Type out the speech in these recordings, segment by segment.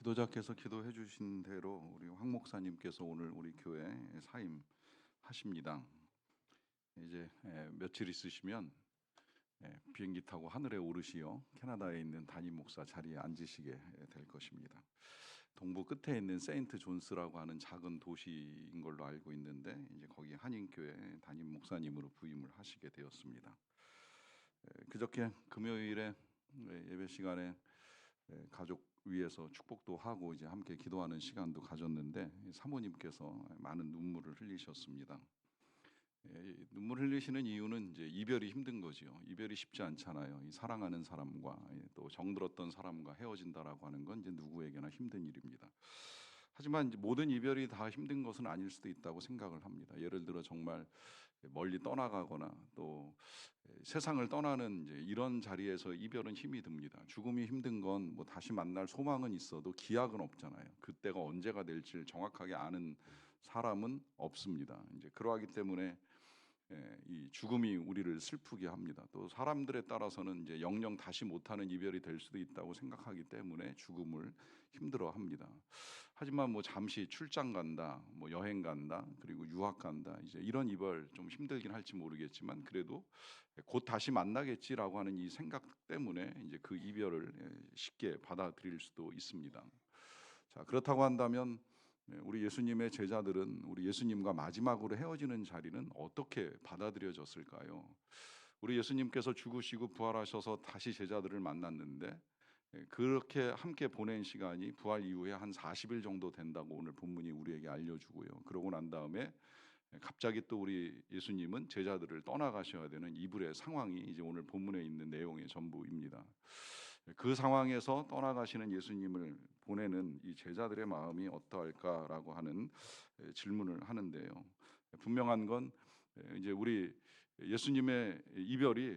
지도자께서 기도해 주신 대로 우리 황 목사님께서 오늘 우리 교회 사임하십니다. 이제 며칠 있으시면 비행기 타고 하늘에 오르시어 캐나다에 있는 담임 목사 자리에 앉으시게 될 것입니다. 동부 끝에 있는 세인트 존스라고 하는 작은 도시인 걸로 알고 있는데 이제 거기 한인교회 담임 목사님으로 부임을 하시게 되었습니다. 그저께 금요일에 예배 시간에 가족 위해서 축복도 하고 이제 함께 기도하는 시간도 가졌는데 사모님께서 많은 눈물을 흘리셨습니다. 눈물 흘리시는 이유는 이제 이별이 힘든 거지요. 이별이 쉽지 않잖아요. 이 사랑하는 사람과 또 정들었던 사람과 헤어진다라고 하는 건 이제 누구에게나 힘든 일입니다. 하지만 이제 모든 이별이 다 힘든 것은 아닐 수도 있다고 생각을 합니다. 예를 들어 정말 멀리 떠나가거나 또 세상을 떠나는 이제 이런 자리에서 이별은 힘이 듭니다. 죽음이 힘든 건 뭐 다시 만날 소망은 있어도 기약은 없잖아요. 그때가 언제가 될지 정확하게 아는 사람은 없습니다. 이제 그러하기 때문에 이 죽음이 우리를 슬프게 합니다. 또 사람들에 따라서는 이제 영영 다시 못하는 이별이 될 수도 있다고 생각하기 때문에 죽음을 힘들어합니다. 하지만 뭐 잠시 출장 간다, 뭐 여행 간다, 그리고 유학 간다, 이제 이런 이별 좀 힘들긴 할지 모르겠지만 그래도 곧 다시 만나겠지라고 하는 이 생각 때문에 이제 그 이별을 쉽게 받아들일 수도 있습니다. 자, 그렇다고 한다면 우리 예수님의 제자들은 우리 예수님과 마지막으로 헤어지는 자리는 어떻게 받아들여졌을까요? 우리 예수님께서 죽으시고 부활하셔서 다시 제자들을 만났는데 그렇게 함께 보낸 시간이 부활 이후에 한 40일 정도 된다고 오늘 본문이 우리에게 알려주고요. 그러고 난 다음에 갑자기 또 우리 예수님은 제자들을 떠나가셔야 되는 이불의 상황이 이제 오늘 본문에 있는 내용의 전부입니다. 그 상황에서 떠나가시는 예수님을 보내는 이 제자들의 마음이 어떠할까라고 하는 질문을 하는데요. 분명한 건 이제 우리 예수님의 이별이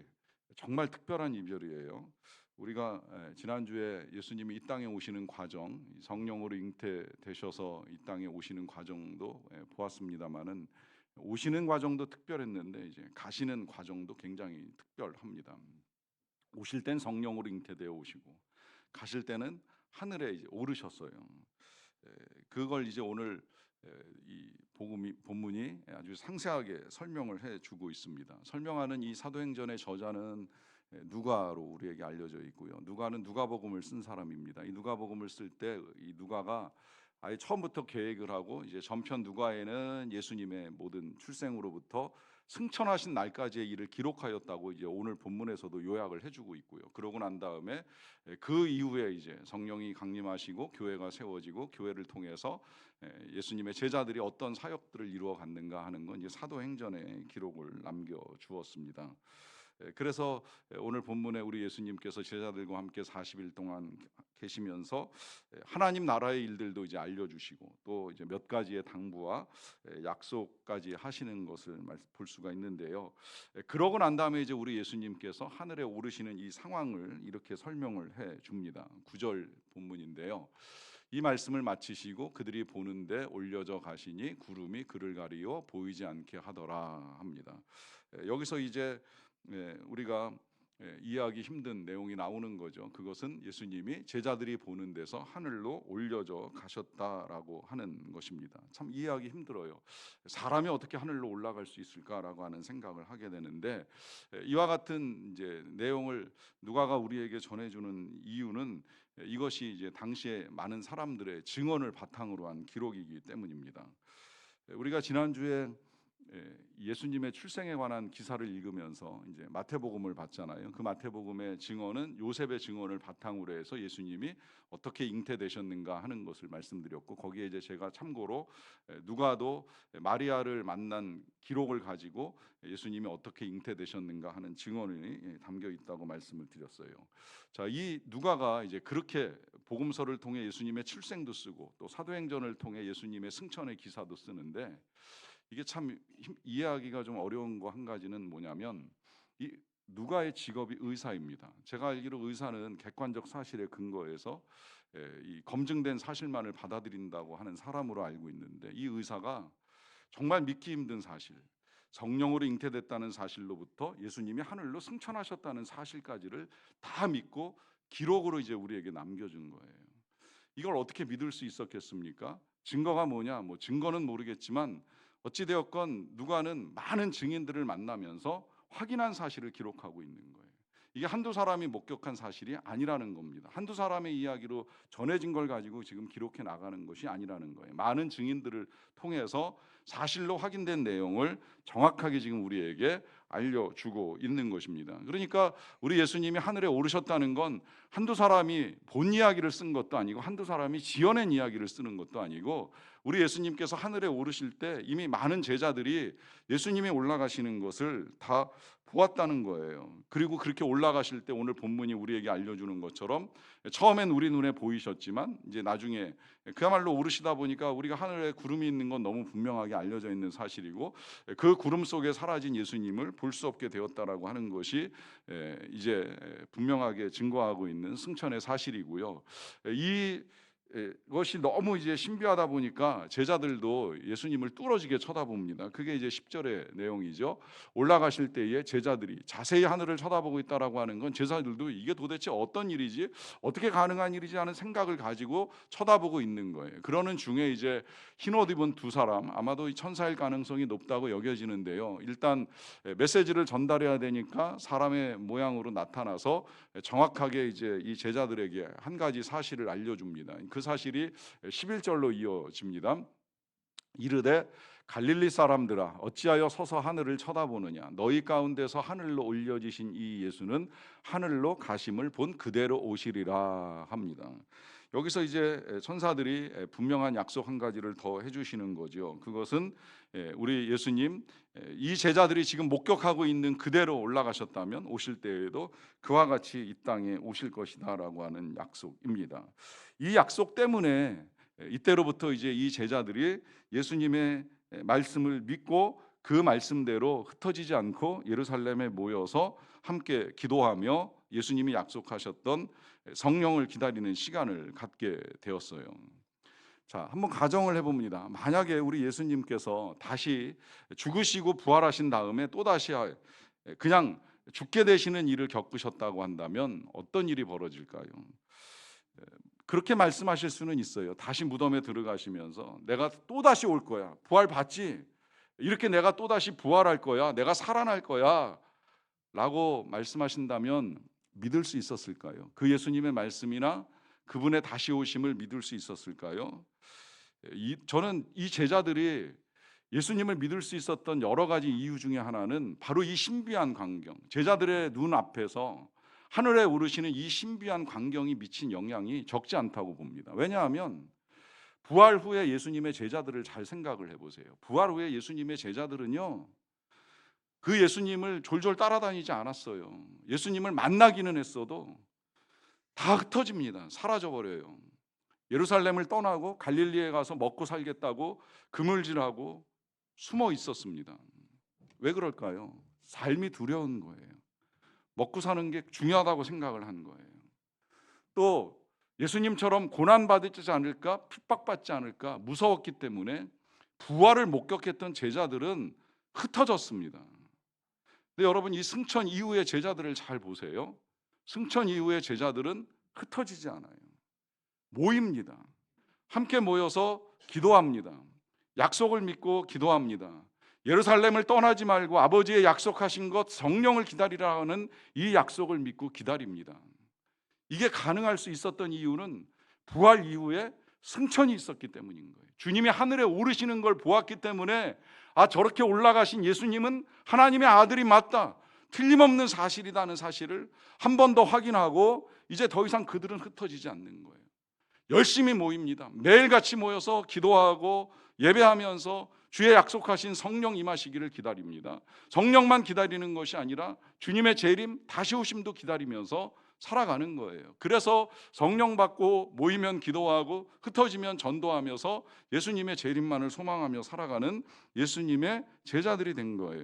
정말 특별한 이별이에요. 우리가 지난주에 예수님이 이 땅에 오시는 과정, 성령으로 잉태되셔서 이 땅에 오시는 과정도 보았습니다만은 오시는 과정도 특별했는데 이제 가시는 과정도 굉장히 특별합니다. 오실 땐 성령으로 잉태되어 오시고 가실 때는 하늘에 이제 오르셨어요. 그걸 이제 오늘 이 본문이 아주 상세하게 설명을 해주고 있습니다. 설명하는 이 사도행전의 저자는 누가로 우리에게 알려져 있고요. 누가는 누가복음을 쓴 사람입니다. 이 누가복음을 쓸 때 이 누가가 아예 처음부터 계획을 하고 이제 전편 누가에는 예수님의 모든 출생으로부터 승천하신 날까지의 일을 기록하였다고 이제 오늘 본문에서도 요약을 해주고 있고요. 그러고 난 다음에 그 이후에 이제 성령이 강림하시고 교회가 세워지고 교회를 통해서 예수님의 제자들이 어떤 사역들을 이루어 갔는가 하는 건 이제 사도행전에 기록을 남겨 주었습니다. 그래서 오늘 본문에 우리 예수님께서 제자들과 함께 40일 동안 계시면서 하나님 나라의 일들도 이제 알려주시고 또 이제 몇 가지의 당부와 약속까지 하시는 것을 볼 수가 있는데요. 그러고 난 다음에 이제 우리 예수님께서 하늘에 오르시는 이 상황을 이렇게 설명을 해 줍니다. 9절 본문인데요. 이 말씀을 마치시고 그들이 보는데 올려져 가시니 구름이 그를 가리어 보이지 않게 하더라 합니다. 여기서 이제 우리가 이해하기 힘든 내용이 나오는 거죠. 그것은 예수님이 제자들이 보는 데서 하늘로 올려져 가셨다라고 하는 것입니다. 참 이해하기 힘들어요. 사람이 어떻게 하늘로 올라갈 수 있을까라고 하는 생각을 하게 되는데 이와 같은 이제 내용을 누가가 우리에게 전해주는 이유는 이것이 이제 당시에 많은 사람들의 증언을 바탕으로 한 기록이기 때문입니다. 우리가 지난주에 예수님의 출생에 관한 기사를 읽으면서 이제 마태복음을 봤잖아요. 그 마태복음의 증언은 요셉의 증언을 바탕으로 해서 예수님이 어떻게 잉태되셨는가 하는 것을 말씀드렸고 거기에 이제 제가 참고로 누가도 마리아를 만난 기록을 가지고 예수님이 어떻게 잉태되셨는가 하는 증언이 담겨 있다고 말씀을 드렸어요. 자, 이 누가가 이제 그렇게 복음서를 통해 예수님의 출생도 쓰고 또 사도행전을 통해 예수님의 승천의 기사도 쓰는데 이게 참 이해하기가 좀 어려운 거 한 가지는 뭐냐면 이 누가의 직업이 의사입니다. 제가 알기로 의사는 객관적 사실에 근거해서 이 검증된 사실만을 받아들인다고 하는 사람으로 알고 있는데 이 의사가 정말 믿기 힘든 사실, 성령으로 잉태됐다는 사실로부터 예수님이 하늘로 승천하셨다는 사실까지를 다 믿고 기록으로 이제 우리에게 남겨준 거예요. 이걸 어떻게 믿을 수 있었겠습니까? 증거가 뭐냐? 뭐 증거는 모르겠지만 어찌 되었건 누가는 많은 증인들을 만나면서 확인한 사실을 기록하고 있는 거예요. 이게 한두 사람이 목격한 사실이 아니라는 겁니다. 한두 사람의 이야기로 전해진 걸 가지고 지금 기록해 나가는 것이 아니라는 거예요. 많은 증인들을 통해서 사실로 확인된 내용을 정확하게 지금 우리에게 알려주고 있는 것입니다. 그러니까 우리 예수님이 하늘에 오르셨다는 건 한두 사람이 본 이야기를 쓴 것도 아니고 한두 사람이 지어낸 이야기를 쓰는 것도 아니고, 우리 예수님께서 하늘에 오르실 때 이미 많은 제자들이 예수님이 올라가시는 것을 다 보았다는 거예요. 그리고 그렇게 올라가실 때 오늘 본문이 우리에게 알려주는 것처럼 처음엔 우리 눈에 보이셨지만 이제 나중에 그야말로 오르시다 보니까 우리가 하늘에 구름이 있는 건 너무 분명하게 알려져 있는 사실이고, 그 구름 속에 사라진 예수님을 볼 수 없게 되었다라고 하는 것이 이제 분명하게 증거하고 있는 승천의 사실이고요. 이것이 너무 이제 신비하다 보니까 제자들도 예수님을 뚫어지게 쳐다봅니다. 그게 이제 10절의 내용이죠. 올라가실 때에 제자들이 자세히 하늘을 쳐다보고 있다라고 하는 건 제자들도 이게 도대체 어떤 일이지, 어떻게 가능한 일이지 하는 생각을 가지고 쳐다보고 있는 거예요. 그러는 중에 이제 흰옷 입은 두 사람, 아마도 천사일 가능성이 높다고 여겨지는데요. 일단 메시지를 전달해야 되니까 사람의 모양으로 나타나서 정확하게 이제 이 제자들에게 한 가지 사실을 알려줍니다. 그 사실이 11절로 이어집니다. 이르되 갈릴리 사람들아 어찌하여 서서 하늘을 쳐다보느냐, 너희 가운데서 하늘로 올려지신 이 예수는 하늘로 가심을 본 그대로 오시리라 합니다. 여기서 이제 천사들이 분명한 약속 한 가지를 더 해주시는 거죠. 그것은 우리 예수님, 이 제자들이 지금 목격하고 있는 그대로 올라가셨다면 오실 때에도 그와 같이 이 땅에 오실 것이다라고 하는 약속입니다. 이 약속 때문에 이때로부터 이제 이 제자들이 예수님의 말씀을 믿고 그 말씀대로 흩어지지 않고 예루살렘에 모여서 함께 기도하며 예수님이 약속하셨던 성령을 기다리는 시간을 갖게 되었어요. 자, 한번 가정을 해봅니다. 만약에 우리 예수님께서 다시 죽으시고 부활하신 다음에 또다시 그냥 죽게 되시는 일을 겪으셨다고 한다면 어떤 일이 벌어질까요? 그렇게 말씀하실 수는 있어요. 다시 무덤에 들어가시면서 내가 또다시 올 거야, 부활받지, 이렇게 내가 또다시 부활할 거야, 내가 살아날 거야 라고 말씀하신다면 믿을 수 있었을까요? 그 예수님의 말씀이나 그분의 다시 오심을 믿을 수 있었을까요? 저는 이 제자들이 예수님을 믿을 수 있었던 여러 가지 이유 중에 하나는 바로 이 신비한 광경, 제자들의 눈 앞에서 하늘에 오르시는 이 신비한 광경이 미친 영향이 적지 않다고 봅니다. 왜냐하면 부활 후에 예수님의 제자들을 잘 생각을 해보세요. 부활 후에 예수님의 제자들은요, 그 예수님을 졸졸 따라다니지 않았어요. 예수님을 만나기는 했어도 다 흩어집니다. 사라져버려요. 예루살렘을 떠나고 갈릴리에 가서 먹고 살겠다고 그물질하고 숨어 있었습니다. 왜 그럴까요? 삶이 두려운 거예요. 먹고 사는 게 중요하다고 생각을 한 거예요. 또 예수님처럼 고난받지 않을까, 핍박받지 않을까 무서웠기 때문에 부활을 목격했던 제자들은 흩어졌습니다. 근데 여러분, 이 승천 이후의 제자들을 잘 보세요. 승천 이후의 제자들은 흩어지지 않아요. 모입니다. 함께 모여서 기도합니다. 약속을 믿고 기도합니다. 예루살렘을 떠나지 말고 아버지의 약속하신 것 성령을 기다리라는 이 약속을 믿고 기다립니다. 이게 가능할 수 있었던 이유는 부활 이후에 승천이 있었기 때문인 거예요. 주님이 하늘에 오르시는 걸 보았기 때문에 저렇게 올라가신 예수님은 하나님의 아들이 맞다, 틀림없는 사실이라는 사실을 한 번 더 확인하고 이제 더 이상 그들은 흩어지지 않는 거예요. 열심히 모입니다. 매일같이 모여서 기도하고 예배하면서 주의 약속하신 성령 임하시기를 기다립니다. 성령만 기다리는 것이 아니라 주님의 재림, 다시 오심도 기다리면서 살아가는 거예요. 그래서 성령 받고 모이면 기도하고 흩어지면 전도하면서 예수님의 재림만을 소망하며 살아가는 예수님의 제자들이 된 거예요.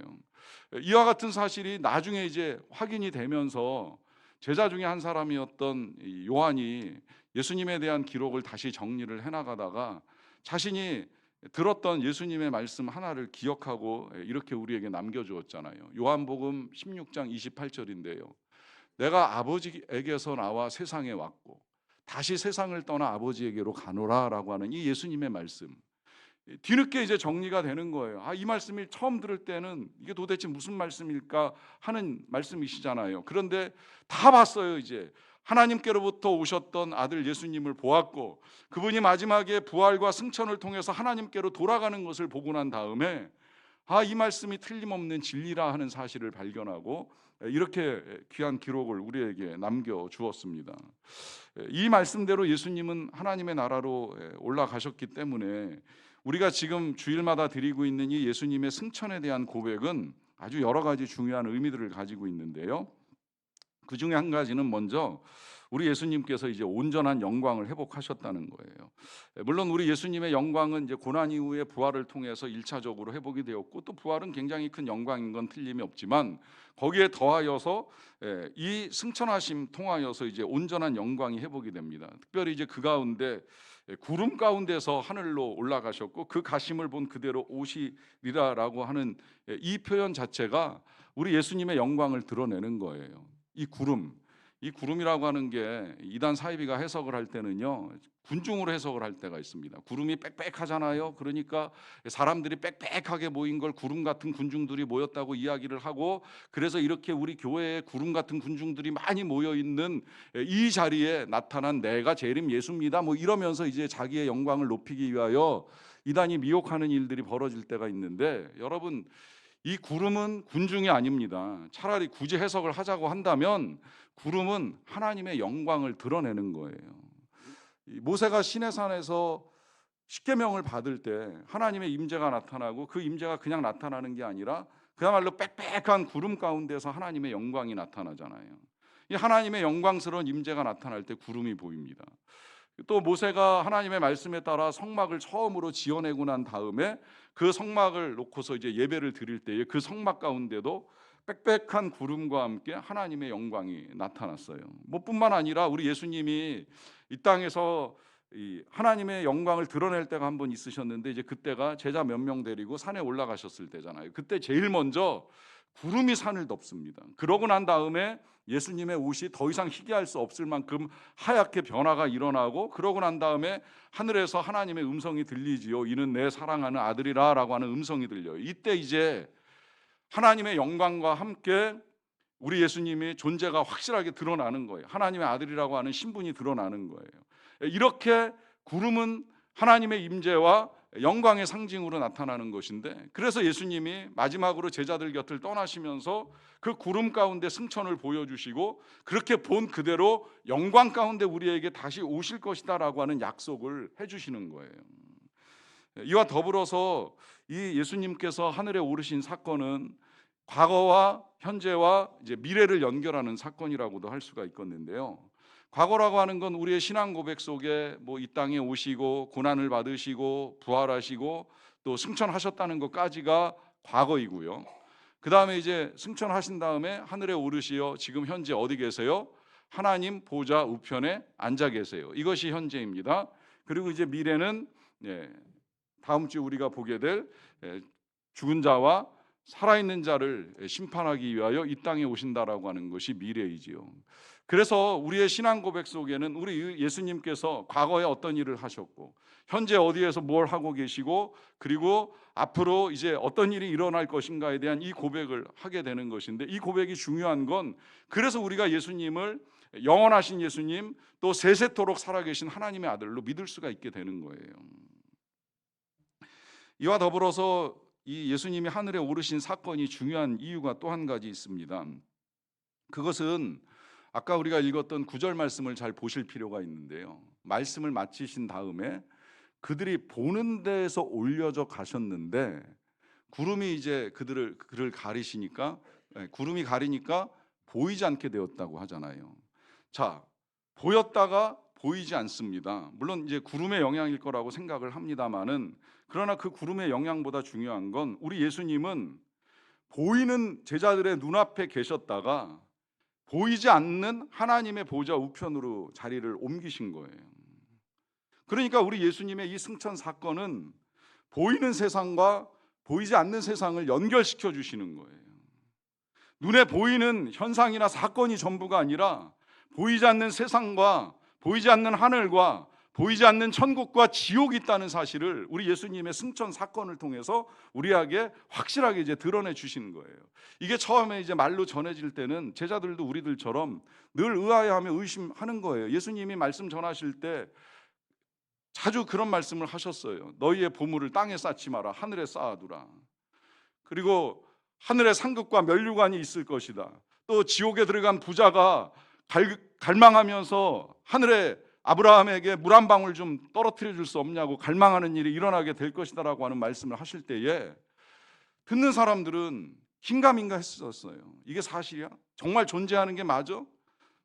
이와 같은 사실이 나중에 이제 확인이 되면서 제자 중에 한 사람이었던 요한이 예수님에 대한 기록을 다시 정리를 해나가다가 자신이 들었던 예수님의 말씀 하나를 기억하고 이렇게 우리에게 남겨주었잖아요. 요한복음 16장 28절인데요. 내가 아버지에게서 나와 세상에 왔고 다시 세상을 떠나 아버지에게로 가노라라고 하는 이 예수님의 말씀. 뒤늦게 이제 정리가 되는 거예요. 이 말씀이 처음 들을 때는 이게 도대체 무슨 말씀일까 하는 말씀이시잖아요. 그런데 다 봤어요. 이제 하나님께로부터 오셨던 아들 예수님을 보았고, 그분이 마지막에 부활과 승천을 통해서 하나님께로 돌아가는 것을 보고 난 다음에 이 말씀이 틀림없는 진리라 하는 사실을 발견하고 이렇게 귀한 기록을 우리에게 남겨주었습니다. 이 말씀대로 예수님은 하나님의 나라로 올라가셨기 때문에 우리가 지금 주일마다 드리고 있는 이 예수님의 승천에 대한 고백은 아주 여러 가지 중요한 의미들을 가지고 있는데요. 그 중에 한 가지는 먼저 우리 예수님께서 이제 온전한 영광을 회복하셨다는 거예요. 물론 우리 예수님의 영광은 이제 고난 이후의 부활을 통해서 1차적으로 회복이 되었고, 또 부활은 굉장히 큰 영광인 건 틀림이 없지만 거기에 더하여서 이 승천하심 통하여서 이제 온전한 영광이 회복이 됩니다. 특별히 이제 그 가운데 구름 가운데서 하늘로 올라가셨고 그 가심을 본 그대로 오시리라라고 하는 이 표현 자체가 우리 예수님의 영광을 드러내는 거예요. 이 구름이라고 하는 게 이단 사이비가 해석을 할 때는요, 군중으로 해석을 할 때가 있습니다. 구름이 빽빽하잖아요. 그러니까 사람들이 빽빽하게 모인 걸 구름 같은 군중들이 모였다고 이야기를 하고, 그래서 이렇게 우리 교회에 구름 같은 군중들이 많이 모여 있는 이 자리에 나타난 내가 재림 예수입니다. 뭐 이러면서 이제 자기의 영광을 높이기 위하여 이단이 미혹하는 일들이 벌어질 때가 있는데, 여러분, 이 구름은 군중이 아닙니다. 차라리 굳이 해석을 하자고 한다면 구름은 하나님의 영광을 드러내는 거예요. 모세가 시내산에서 십계명을 받을 때 하나님의 임재가 나타나고 그 임재가 그냥 나타나는 게 아니라 그야말로 빽빽한 구름 가운데서 하나님의 영광이 나타나잖아요. 이 하나님의 영광스러운 임재가 나타날 때 구름이 보입니다. 또 모세가 하나님의 말씀에 따라 성막을 처음으로 지어내고 난 다음에 그 성막을 놓고서 이제 예배를 드릴 때에 그 성막 가운데도 빽빽한 구름과 함께 하나님의 영광이 나타났어요. 뿐만 아니라 우리 예수님이 이 땅에서 이 하나님의 영광을 드러낼 때가 한 번 있으셨는데, 이제 그때가 제자 몇 명 데리고 산에 올라가셨을 때잖아요. 그때 제일 먼저 구름이 산을 덮습니다. 그러고 난 다음에 예수님의 옷이 더 이상 희귀할 수 없을 만큼 하얗게 변화가 일어나고, 그러고 난 다음에 하늘에서 하나님의 음성이 들리지요. 이는 내 사랑하는 아들이라 라고 하는 음성이 들려요. 이때 이제 하나님의 영광과 함께 우리 예수님의 존재가 확실하게 드러나는 거예요. 하나님의 아들이라고 하는 신분이 드러나는 거예요. 이렇게 구름은 하나님의 임재와 영광의 상징으로 나타나는 것인데, 그래서 예수님이 마지막으로 제자들 곁을 떠나시면서 그 구름 가운데 승천을 보여주시고 그렇게 본 그대로 영광 가운데 우리에게 다시 오실 것이다 라고 하는 약속을 해주시는 거예요. 이와 더불어서 이 예수님께서 하늘에 오르신 사건은 과거와 현재와 이제 미래를 연결하는 사건이라고도 할 수가 있겠는데요. 과거라고 하는 건 우리의 신앙 고백 속에 이 땅에 오시고 고난을 받으시고 부활하시고 또 승천하셨다는 것까지가 과거이고요. 그 다음에 이제 승천하신 다음에 하늘에 오르시어 지금 현재 어디 계세요? 하나님 보좌 우편에 앉아 계세요. 이것이 현재입니다. 그리고 이제 미래는 다음 주 우리가 보게 될 죽은 자와 살아있는 자를 심판하기 위하여 이 땅에 오신다라고 하는 것이 미래이지요. 그래서 우리의 신앙 고백 속에는 우리 예수님께서 과거에 어떤 일을 하셨고 현재 어디에서 뭘 하고 계시고 그리고 앞으로 이제 어떤 일이 일어날 것인가에 대한 이 고백을 하게 되는 것인데, 이 고백이 중요한 건 그래서 우리가 예수님을 영원하신 예수님, 또 세세토록 살아계신 하나님의 아들로 믿을 수가 있게 되는 거예요. 이와 더불어서 이 예수님이 하늘에 오르신 사건이 중요한 이유가 또 한 가지 있습니다. 그것은 아까 우리가 읽었던 9절 말씀을 잘 보실 필요가 있는데요. 말씀을 마치신 다음에 그들이 보는 데에서 올려져 가셨는데 구름이 이제 그를 가리시니까, 구름이 가리니까 보이지 않게 되었다고 하잖아요. 자, 보였다가 보이지 않습니다. 물론 이제 구름의 영향일 거라고 생각을 합니다만은, 그러나 그 구름의 영향보다 중요한 건 우리 예수님은 보이는 제자들의 눈앞에 계셨다가 보이지 않는 하나님의 보좌 우편으로 자리를 옮기신 거예요. 그러니까 우리 예수님의 이 승천 사건은 보이는 세상과 보이지 않는 세상을 연결시켜 주시는 거예요. 눈에 보이는 현상이나 사건이 전부가 아니라 보이지 않는 세상과 보이지 않는 하늘과 보이지 않는 천국과 지옥이 있다는 사실을 우리 예수님의 승천 사건을 통해서 우리에게 확실하게 이제 드러내 주시는 거예요. 이게 처음에 이제 말로 전해질 때는 제자들도 우리들처럼 늘 의아해하며 의심하는 거예요. 예수님이 말씀 전하실 때 자주 그런 말씀을 하셨어요. 너희의 보물을 땅에 쌓지 마라, 하늘에 쌓아두라. 그리고 하늘에 상급과 면류관이 있을 것이다. 또 지옥에 들어간 부자가 갈망하면서 하늘에 아브라함에게 물 한 방울 좀 떨어뜨려 줄 수 없냐고 갈망하는 일이 일어나게 될 것이다라고 하는 말씀을 하실 때에 듣는 사람들은 긴가민가 했었어요. 이게 사실이야? 정말 존재하는 게 맞아?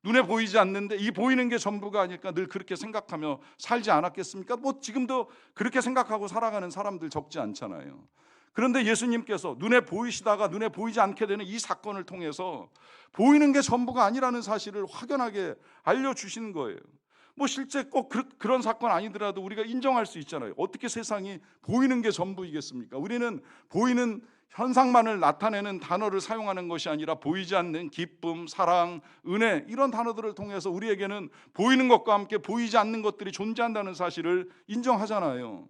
눈에 보이지 않는데 이 보이는 게 전부가 아닐까 늘 그렇게 생각하며 살지 않았겠습니까? 뭐 지금도 그렇게 생각하고 살아가는 사람들 적지 않잖아요. 그런데 예수님께서 눈에 보이시다가 눈에 보이지 않게 되는 이 사건을 통해서 보이는 게 전부가 아니라는 사실을 확연하게 알려주시는 거예요. 뭐 실제 꼭 그런 사건 아니더라도 우리가 인정할 수 있잖아요. 어떻게 세상이 보이는 게 전부이겠습니까? 우리는 보이는 현상만을 나타내는 단어를 사용하는 것이 아니라 보이지 않는 기쁨, 사랑, 은혜 이런 단어들을 통해서 우리에게는 보이는 것과 함께 보이지 않는 것들이 존재한다는 사실을 인정하잖아요.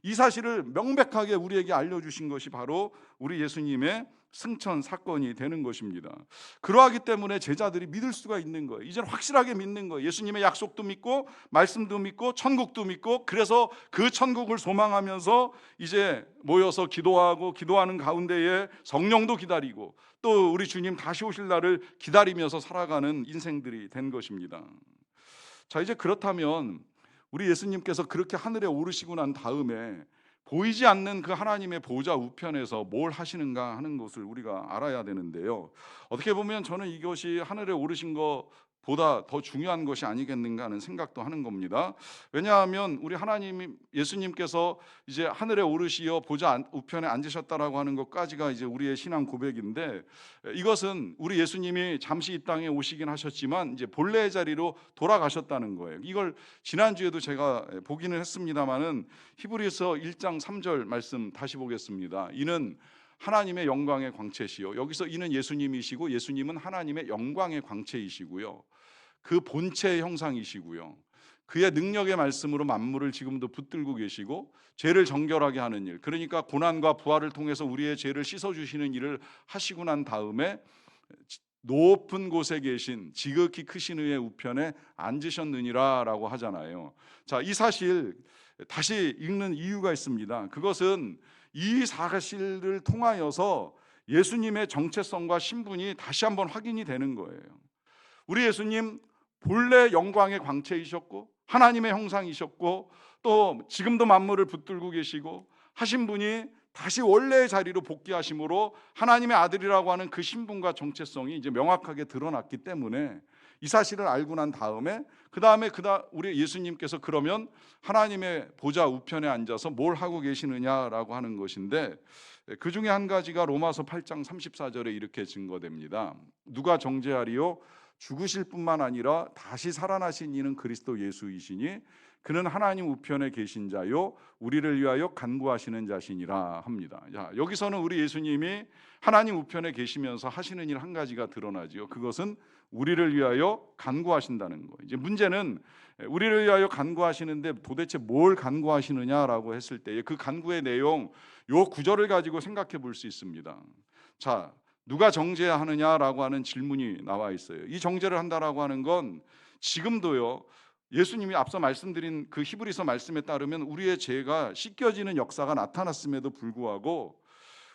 이 사실을 명백하게 우리에게 알려주신 것이 바로 우리 예수님의 승천 사건이 되는 것입니다. 그러하기 때문에 제자들이 믿을 수가 있는 거예요. 이제는 확실하게 믿는 거예요. 예수님의 약속도 믿고 말씀도 믿고 천국도 믿고, 그래서 그 천국을 소망하면서 이제 모여서 기도하고 기도하는 가운데에 성령도 기다리고 또 우리 주님 다시 오실 날을 기다리면서 살아가는 인생들이 된 것입니다. 자, 이제 그렇다면 우리 예수님께서 그렇게 하늘에 오르시고 난 다음에 보이지 않는 그 하나님의 보좌 우편에서 뭘 하시는가 하는 것을 우리가 알아야 되는데요. 어떻게 보면 저는 이것이 하늘에 오르신 것보다 더 중요한 것이 아니겠는가 하는 생각도 하는 겁니다. 왜냐하면 우리 하나님 예수님께서 이제 하늘에 오르시어 보좌 우편에 앉으셨다라고 하는 것까지가 이제 우리의 신앙 고백인데, 이것은 우리 예수님이 잠시 이 땅에 오시긴 하셨지만 이제 본래의 자리로 돌아가셨다는 거예요. 이걸 지난주에도 제가 보기는 했습니다만은 히브리서 1장 3절 말씀 다시 보겠습니다. 이는 하나님의 영광의 광채시요. 여기서 이는 예수님이시고 예수님은 하나님의 영광의 광채이시고요. 그 본체의 형상이시고요. 그의 능력의 말씀으로 만물을 지금도 붙들고 계시고 죄를 정결하게 하는 일, 그러니까 고난과 부활을 통해서 우리의 죄를 씻어주시는 일을 하시고 난 다음에 높은 곳에 계신 지극히 크신 이의 우편에 앉으셨느니라 라고 하잖아요. 자, 이 사실 다시 읽는 이유가 있습니다. 그것은 이 사실을 통하여서 예수님의 정체성과 신분이 다시 한번 확인이 되는 거예요. 우리 예수님 본래 영광의 광채이셨고 하나님의 형상이셨고 또 지금도 만물을 붙들고 계시고 하신 분이 다시 원래의 자리로 복귀하심으로 하나님의 아들이라고 하는 그 신분과 정체성이 이제 명확하게 드러났기 때문에 이 사실을 알고 난 다음에 우리 예수님께서 그러면 하나님의 보좌 우편에 앉아서 뭘 하고 계시느냐라고 하는 것인데, 그 중에 한 가지가 로마서 8장 34절에 이렇게 증거됩니다. 누가 정죄하리요? 죽으실 뿐만 아니라 다시 살아나신 이는 그리스도 예수이시니 그는 하나님 우편에 계신 자요 우리를 위하여 간구하시는 자시니라 합니다. 자, 여기서는 우리 예수님이 하나님 우편에 계시면서 하시는 일 한 가지가 드러나지요. 그것은 우리를 위하여 간구하신다는 거예요. 이제 문제는 우리를 위하여 간구하시는데 도대체 뭘 간구하시느냐라고 했을 때 그 간구의 내용, 요 구절을 가지고 생각해 볼 수 있습니다. 자, 누가 정죄하느냐라고 하는 질문이 나와 있어요. 이 정죄를 한다라고 하는 건 지금도요, 예수님이 앞서 말씀드린 그 히브리서 말씀에 따르면 우리의 죄가 씻겨지는 역사가 나타났음에도 불구하고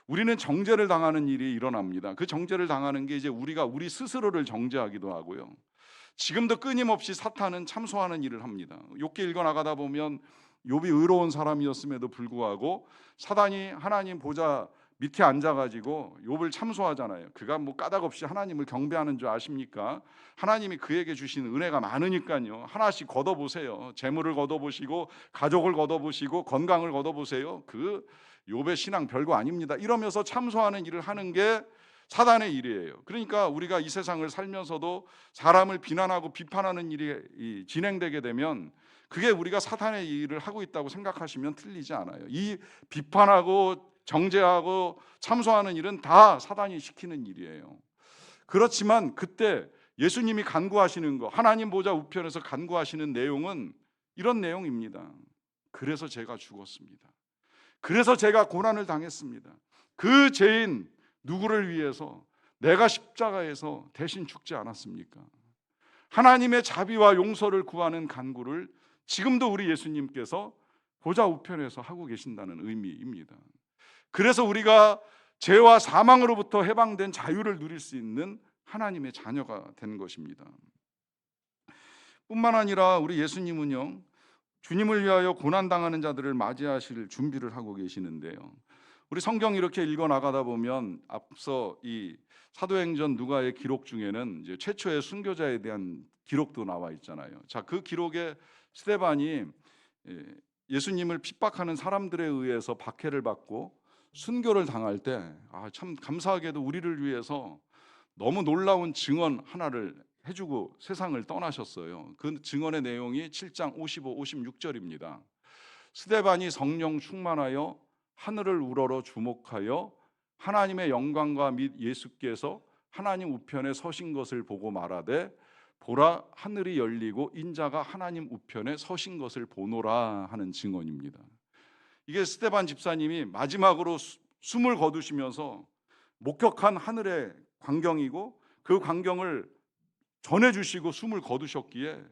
우리는 정죄를 당하는 일이 일어납니다. 그 정죄를 당하는 게 이제 우리가 우리 스스로를 정죄하기도 하고요. 지금도 끊임없이 사탄은 참소하는 일을 합니다. 욥기 읽어 나가다 보면 욥이 의로운 사람이었음에도 불구하고 사단이 하나님 보좌 밑에 앉아가지고 욥을 참소하잖아요. 그가 뭐 까닭 없이 하나님을 경배하는 줄 아십니까? 하나님이 그에게 주신 은혜가 많으니까요. 하나씩 걷어보세요. 재물을 걷어보시고 가족을 걷어보시고 건강을 걷어보세요. 그 욥의 신앙 별거 아닙니다. 이러면서 참소하는 일을 하는 게 사단의 일이에요. 그러니까 우리가 이 세상을 살면서도 사람을 비난하고 비판하는 일이 진행되게 되면 그게 우리가 사탄의 일을 하고 있다고 생각하시면 틀리지 않아요. 이 비판하고 정죄하고 참소하는 일은 다 사단이 시키는 일이에요. 그렇지만 그때 예수님이 간구하시는 거, 하나님 보좌 우편에서 간구하시는 내용은 이런 내용입니다. 그래서 제가 죽었습니다. 그래서 제가 고난을 당했습니다. 그 죄인 누구를 위해서 내가 십자가에서 대신 죽지 않았습니까? 하나님의 자비와 용서를 구하는 간구를 지금도 우리 예수님께서 보좌 우편에서 하고 계신다는 의미입니다. 그래서 우리가 죄와 사망으로부터 해방된 자유를 누릴 수 있는 하나님의 자녀가 된 것입니다. 뿐만 아니라 우리 예수님은요, 주님을 위하여 고난당하는 자들을 맞이하실 준비를 하고 계시는데요, 우리 성경 이렇게 읽어 나가다 보면 앞서 이 사도행전 누가의 기록 중에는 이제 최초의 순교자에 대한 기록도 나와 있잖아요. 자, 그 기록에 스데반이 예수님을 핍박하는 사람들에 의해서 박해를 받고 순교를 당할 때 참 감사하게도 우리를 위해서 너무 놀라운 증언 하나를 해주고 세상을 떠나셨어요. 그 증언의 내용이 7장 55, 56절입니다. 스데반이 성령 충만하여 하늘을 우러러 주목하여 하나님의 영광과 및 예수께서 하나님 우편에 서신 것을 보고 말하되 보라 하늘이 열리고 인자가 하나님 우편에 서신 것을 보노라 하는 증언입니다. 이게 스데반 집사님이 마지막으로 숨을 거두시면서 목격한 하늘의 광경이고 그 광경을 전해주시고 숨을 거두셨기에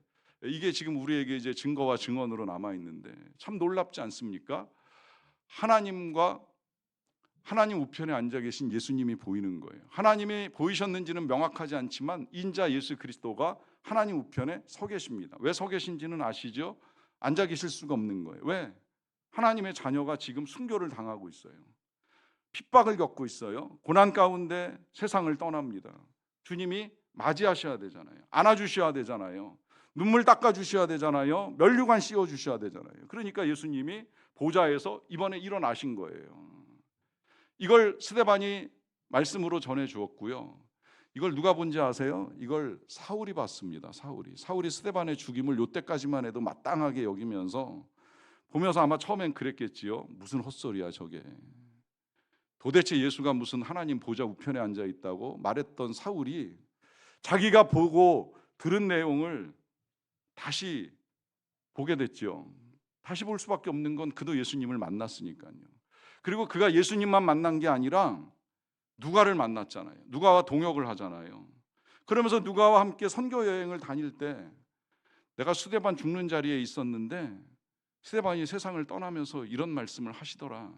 이게 지금 우리에게 이제 증거와 증언으로 남아 있는데 참 놀랍지 않습니까? 하나님과 하나님 우편에 앉아 계신 예수님이 보이는 거예요. 하나님이 보이셨는지는 명확하지 않지만 인자 예수 그리스도가 하나님 우편에 서 계십니다. 왜 서 계신지는 아시죠? 앉아 계실 수가 없는 거예요. 왜? 하나님의 자녀가 지금 순교를 당하고 있어요. 핍박을 겪고 있어요. 고난 가운데 세상을 떠납니다. 주님이 맞이하셔야 되잖아요. 안아주셔야 되잖아요. 눈물 닦아주셔야 되잖아요. 면류관 씌워주셔야 되잖아요. 그러니까 예수님이 보좌에서 이번에 일어나신 거예요. 이걸 스데반이 말씀으로 전해주었고요. 이걸 누가 본지 아세요? 이걸 사울이 봤습니다. 사울이 스데반의 죽임을 이때까지만 해도 마땅하게 여기면서 보면서 아마 처음엔 그랬겠지요. 무슨 헛소리야 저게. 도대체 예수가 무슨 하나님 보좌 우편에 앉아 있다고 말했던 사울이 자기가 보고 들은 내용을 다시 보게 됐죠. 다시 볼 수밖에 없는 건 그도 예수님을 만났으니까요. 그리고 그가 예수님만 만난 게 아니라 누가를 만났잖아요. 누가와 동역을 하잖아요. 그러면서 누가와 함께 선교 여행을 다닐 때 내가 스데반 죽는 자리에 있었는데 스데반이 세상을 떠나면서 이런 말씀을 하시더라.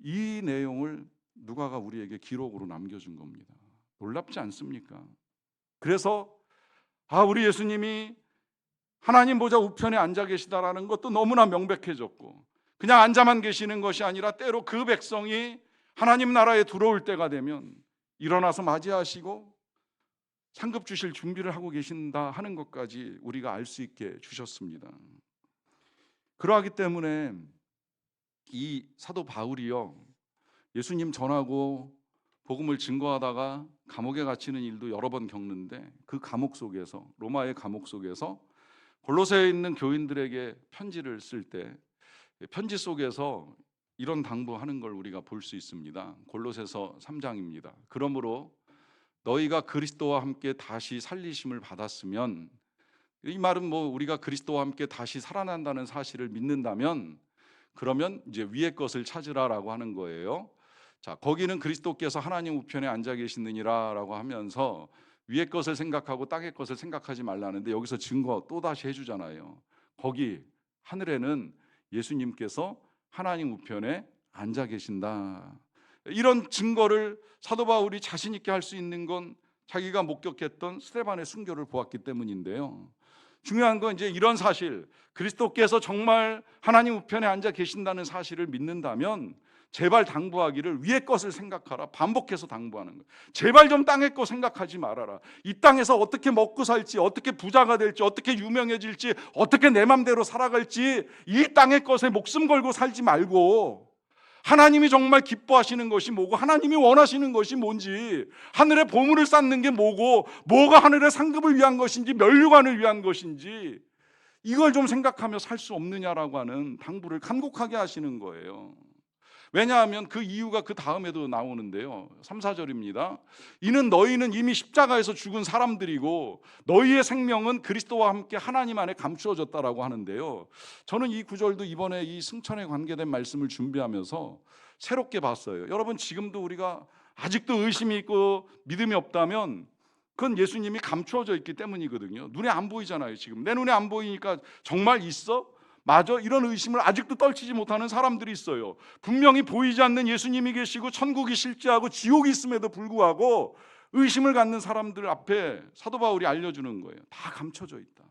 이 내용을 누가가 우리에게 기록으로 남겨준 겁니다. 놀랍지 않습니까? 그래서 우리 예수님이 하나님 보좌 우편에 앉아 계시다라는 것도 너무나 명백해졌고 그냥 앉아만 계시는 것이 아니라 때로 그 백성이 하나님 나라에 들어올 때가 되면 일어나서 맞이하시고 상급 주실 준비를 하고 계신다 하는 것까지 우리가 알 수 있게 주셨습니다. 그러하기 때문에 이 사도 바울이요, 예수님 전하고 복음을 증거하다가 감옥에 갇히는 일도 여러 번 겪는데 그 감옥 속에서, 로마의 감옥 속에서 골로새에 있는 교인들에게 편지를 쓸 때 편지 속에서 이런 당부하는 걸 우리가 볼 수 있습니다. 골로새서 3장입니다. 그러므로 너희가 그리스도와 함께 다시 살리심을 받았으면, 이 말은 우리가 그리스도와 함께 다시 살아난다는 사실을 믿는다면 그러면 이제 위의 것을 찾으라라고 하는 거예요. 자, 거기는 그리스도께서 하나님 우편에 앉아 계시느니라라고 하면서 위의 것을 생각하고 땅의 것을 생각하지 말라는데 여기서 증거 또다시 해주잖아요. 거기 하늘에는 예수님께서 하나님 우편에 앉아 계신다. 이런 증거를 사도 바울이 자신 있게 할 수 있는 건 자기가 목격했던 스데반의 순교를 보았기 때문인데요. 중요한 건 이제 이런 사실, 그리스도께서 정말 하나님 우편에 앉아 계신다는 사실을 믿는다면 제발 당부하기를 위의 것을 생각하라. 반복해서 당부하는 거예요. 제발 좀 땅의 것 생각하지 말아라. 이 땅에서 어떻게 먹고 살지, 어떻게 부자가 될지, 어떻게 유명해질지, 어떻게 내 맘대로 살아갈지 이 땅의 것에 목숨 걸고 살지 말고 하나님이 정말 기뻐하시는 것이 뭐고 하나님이 원하시는 것이 뭔지, 하늘에 보물을 쌓는 게 뭐고 뭐가 하늘의 상급을 위한 것인지 면류관을 위한 것인지 이걸 좀 생각하며 살 수 없느냐라고 하는 당부를 간곡하게 하시는 거예요. 왜냐하면 그 이유가 그 다음에도 나오는데요. 3, 4절입니다. 이는 너희는 이미 십자가에서 죽은 사람들이고 너희의 생명은 그리스도와 함께 하나님 안에 감추어졌다라고 하는데요. 저는 이 구절도 이번에 이 승천에 관계된 말씀을 준비하면서 새롭게 봤어요. 여러분, 지금도 우리가 아직도 의심이 있고 믿음이 없다면 그건 예수님이 감추어져 있기 때문이거든요. 눈에 안 보이잖아요. 지금 내 눈에 안 보이니까 정말 있어? 맞아? 이런 의심을 아직도 떨치지 못하는 사람들이 있어요. 분명히 보이지 않는 예수님이 계시고 천국이 실제하고 지옥이 있음에도 불구하고 의심을 갖는 사람들 앞에 사도 바울이 알려주는 거예요. 다 감춰져 있다.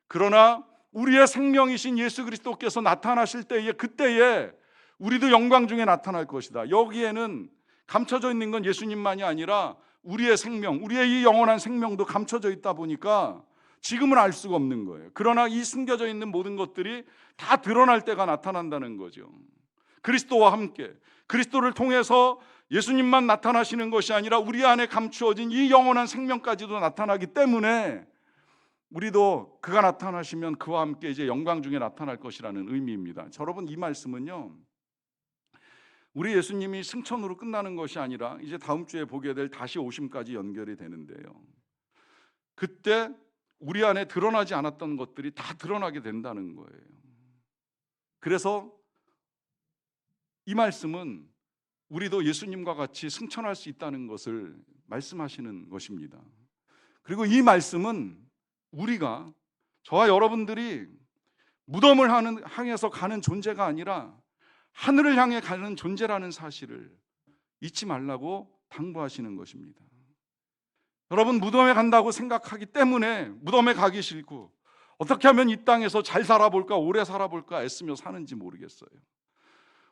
그러나 우리의 생명이신 예수 그리스도께서 나타나실 때에, 그때에 우리도 영광 중에 나타날 것이다. 여기에는 감춰져 있는 건 예수님만이 아니라 우리의 생명, 우리의 이 영원한 생명도 감춰져 있다 보니까 지금은 알 수가 없는 거예요. 그러나 이 숨겨져 있는 모든 것들이 다 드러날 때가 나타난다는 거죠. 그리스도와 함께, 그리스도를 통해서 예수님만 나타나시는 것이 아니라 우리 안에 감추어진 이 영원한 생명까지도 나타나기 때문에 우리도 그가 나타나시면 그와 함께 이제 영광 중에 나타날 것이라는 의미입니다. 여러분, 이 말씀은요, 우리 예수님이 승천으로 끝나는 것이 아니라 이제 다음 주에 보게 될 다시 오심까지 연결이 되는데요. 그때 우리 안에 드러나지 않았던 것들이 다 드러나게 된다는 거예요. 그래서 이 말씀은 우리도 예수님과 같이 승천할 수 있다는 것을 말씀하시는 것입니다. 그리고 이 말씀은 우리가, 저와 여러분들이 무덤을 향해서 가는 존재가 아니라 하늘을 향해 가는 존재라는 사실을 잊지 말라고 당부하시는 것입니다. 여러분, 무덤에 간다고 생각하기 때문에 무덤에 가기 싫고 어떻게 하면 이 땅에서 잘 살아볼까, 오래 살아볼까 애쓰며 사는지 모르겠어요.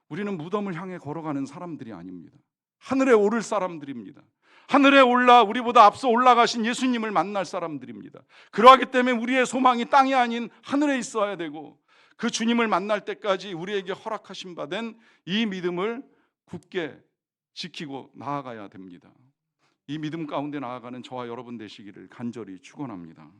우리는 무덤을 향해 걸어가는 사람들이 아닙니다. 하늘에 오를 사람들입니다. 하늘에 올라 우리보다 앞서 올라가신 예수님을 만날 사람들입니다. 그러하기 때문에 우리의 소망이 땅이 아닌 하늘에 있어야 되고, 그 주님을 만날 때까지 우리에게 허락하신 바 된 이 믿음을 굳게 지키고 나아가야 됩니다. 이 믿음 가운데 나아가는 저와 여러분 되시기를 간절히 축원합니다.